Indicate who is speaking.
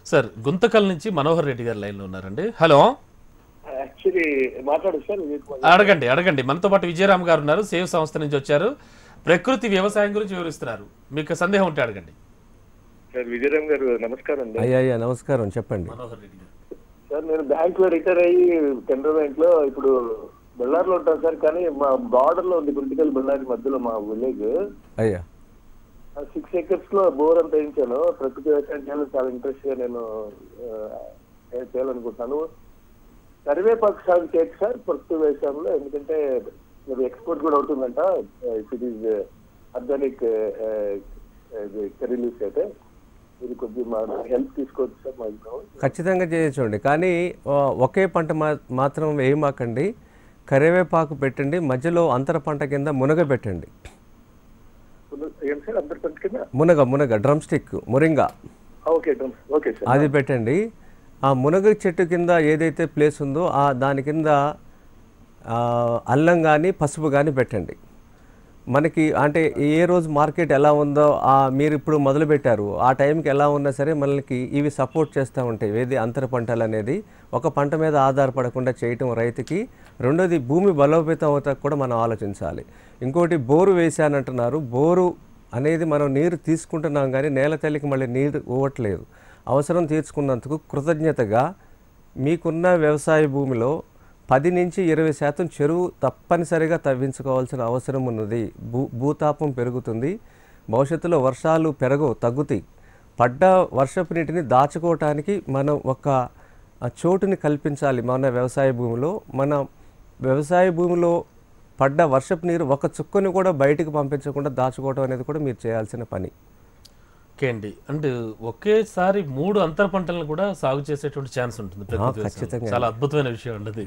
Speaker 1: Sir Guntakal నుంచి మనోహర్ రెడ్డి గారు line లో ఉన్నారండి. హలో,
Speaker 2: యాక్చువల్లీ మాట్లాడు సార్.
Speaker 1: అడగండి. మనతో పాటు విజయరామ్ గారు ఉన్నారు, సేవ్ సంస్థ నుంచి వచ్చారు. ప్రకృతి వ్యవసాయం గురించి వివరిస్తున్నారు. మీకు సందేహం ఉంటే అడగండి.
Speaker 2: సార్ విజయరామ్ గారు నమస్కారం అండి.
Speaker 3: అయ్యా నమస్కారం, చెప్పండి.
Speaker 1: మనోహర్ రెడ్డి గారు
Speaker 2: సార్ నేను బ్యాంక్ లో రిటైర్ అయ్యి కెనరా బ్యాంక్ లో ఇప్పుడు బెల్లార్లో ఉంటాను సార్. కానీ మా బార్డర్ లో ఉంది గుంటికల్ బెల్లారి మధ్యలో మా విలేజ్.
Speaker 3: అయ్యా
Speaker 2: 6 acres లో బోర్ అంతా వేయించాను. ప్రకృతి వ్యవసాయం చేయాలని చాలా ఇంట్రెస్ట్ గా నేను చేయాలనుకుంటున్నాను. కరివేపాకు సాగు చేయొచ్చు సార్ ప్రకృతి వ్యవసాయంలో, ఎందుకంటే అది ఎక్స్పోర్ట్ కూడా అవుతుందంట. It is organic curry leaves అయితే ఇది కొద్దిగా మా హెల్ప్ తీసుకోవచ్చు సార్. మా ఇంట్లో
Speaker 3: ఖచ్చితంగా చేయొచ్చండి, కానీ ఒకే పంట మాత్రం వేయమాకండి. కరివేపాకు పెట్టండి, మధ్యలో అంతర పంట కింద మునగ పెట్టండి.
Speaker 2: ఏం సార్ అందరి పంట కింద?
Speaker 3: మునగ డ్రమ్ స్టిక్, మురింగా,
Speaker 2: ఓకే సార్,
Speaker 3: అది పెట్టండి. ఆ మునగ చెట్టు కింద ఏదైతే ప్లేస్ ఉందో దాని కింద అల్లం కానీ పసుపు కానీ పెట్టండి. మనకి అంటే ఏ రోజు మార్కెట్ ఎలా ఉందో మీరు ఇప్పుడు మొదలుపెట్టారు, ఆ టైంకి ఎలా ఉన్నా సరే మనకి ఇవి సపోర్ట్ చేస్తూ ఉంటాయి. ఏది అంతర పంటలు అనేది ఒక పంట మీద ఆధారపడకుండా చేయటం రైతుకి. రెండోది భూమి బలోపేతం అవుతా కూడా మనం ఆలోచించాలి. ఇంకోటి బోరు వేసానంటున్నారు. బోరు అనేది మనం నీరు తీసుకుంటున్నాం కానీ నేల తల్లికి మళ్ళీ నీరు ఇవ్వట్లేదు. అవసరం తీర్చుకున్నందుకు కృతజ్ఞతగా మీకున్న వ్యవసాయ భూమిలో 10 నుంచి 20% చెరువు తప్పనిసరిగా తవ్వించుకోవాల్సిన అవసరం ఉన్నది. భూతాపం పెరుగుతుంది, భవిష్యత్తులో వర్షాలు తగ్గుతాయి. పడ్డ వర్షపు నీటిని దాచుకోవటానికి మనం ఒక చోటుని కల్పించాలి. మన వ్యవసాయ భూమిలో పడ్డ వర్షపు నీరు ఒక చుక్కని కూడా బయటికి పంపించకుండా దాచుకోవడం అనేది కూడా మీరు చేయాల్సిన పని.
Speaker 1: ఓకే అండి. అంటే ఒకేసారి 3 అంతర పంటలను కూడా సాగు చేసేటువంటి ఛాన్స్ ఉంటుంది.
Speaker 3: ఖచ్చితంగా
Speaker 1: చాలా అద్భుతమైన విషయం అండి.